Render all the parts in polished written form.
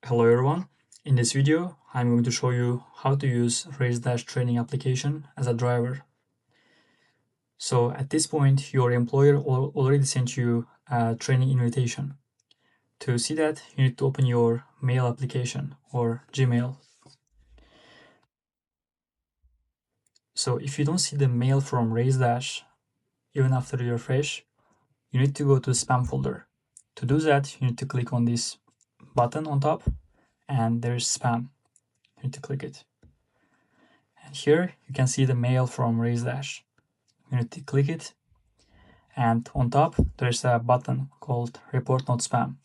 Hello everyone. In this video, I'm going to show you how to use Raisedash training application as a driver. So at this point, your employer already sent you a training invitation. To see that, you need to open your mail application or Gmail. So if you don't see the mail from Raisedash, even after you refresh, you need to go to the spam folder. To do that, you need to click on this button on top, and there's spam. You need to click it. And here you can see the mail from Raisedash. You need to click it, and on top there's a button called Report Not Spam.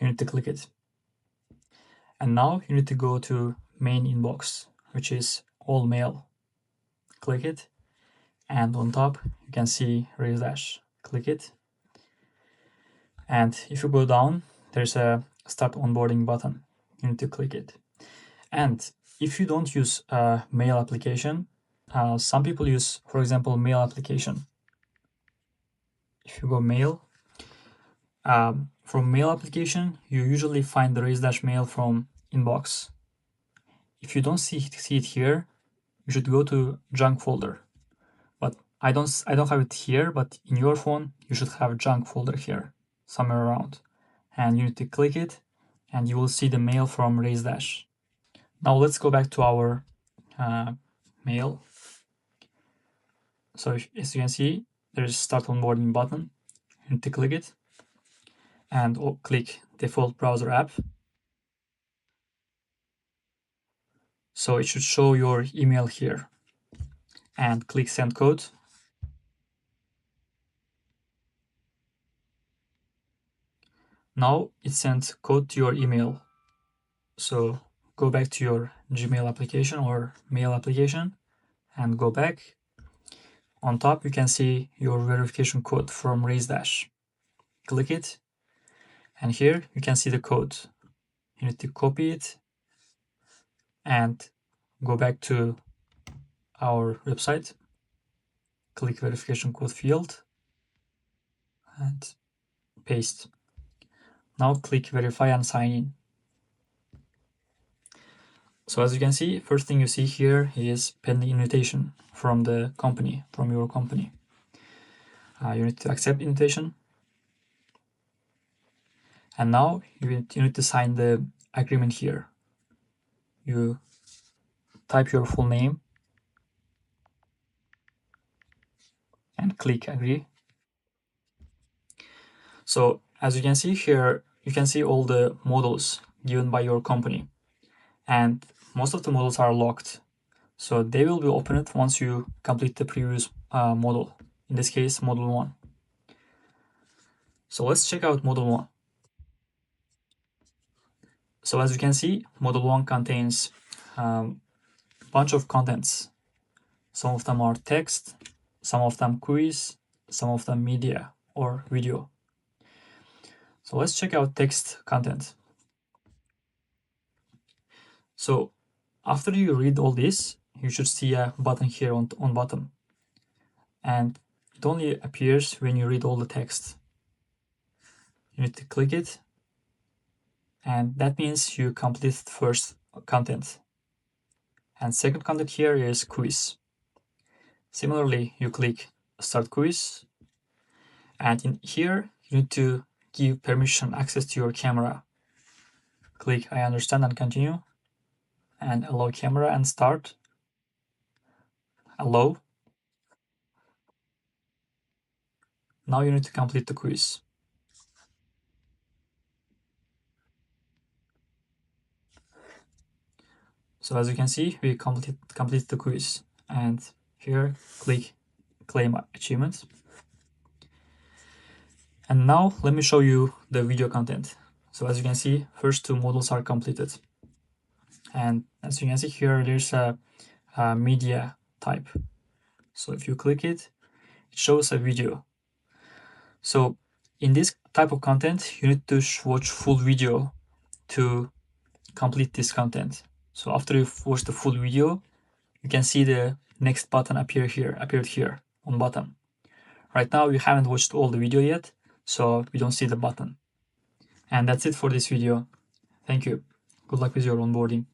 You need to click it. And now you need to go to main inbox, which is all mail. Click it, and on top you can see Raisedash. Click it. And if you go down, there's a Start Onboarding button. You need to click it. And if you don't use a mail application, some people use, for example, mail application. If you go mail, from mail application, you usually find the Raisedash mail from inbox. If you don't see it here, you should go to junk folder. But I don't have it here, but in your phone, you should have junk folder here, somewhere around. And you need to click it, and you will see the mail from Raisedash. Now let's go back to our mail. So as you can see, there's Start Onboarding button. You need to click it, and click Default Browser App. So it should show your email here, and click Send Code. Now it sent code to your email. So go back to your Gmail application or mail application and go back. On top, you can see your verification code from Raisedash. Click it, and here you can see the code. You need to copy it and go back to our website. Click verification code field and paste. Now click verify and sign in. So as you can see, first thing you see here is pending invitation from the company, from your company. You need to accept invitation. And now you need to sign the agreement here. You type your full name and click agree. So as you can see here, you can see all the models given by your company. And most of the models are locked. So they will be opened once you complete the previous model. In this case, model 1. So let's check out model 1. So as you can see, model 1 contains a bunch of contents. Some of them are text, some of them quiz, some of them media or video. So let's check out text content. So after you read all this, you should see a button here on bottom. And it only appears when you read all the text. You need to click it, and that means you completed first content. And second content here is quiz. Similarly, you click Start Quiz, and in here you need to give permission access to your camera. Click I understand and continue, and allow camera and start. Allow. Now you need to complete the quiz. So as you can see, we complete the quiz, and here click claim achievement. And now let me show you the video content. So as you can see, first two models are completed. And as you can see here, there's a media type. So if you click it, it shows a video. So in this type of content, you need to watch full video to complete this content. So after you've watched the full video, you can see the next button appeared here on bottom. Right now, you haven't watched all the video yet, so we don't see the button. And that's it for this video. Thank you. Good luck with your onboarding.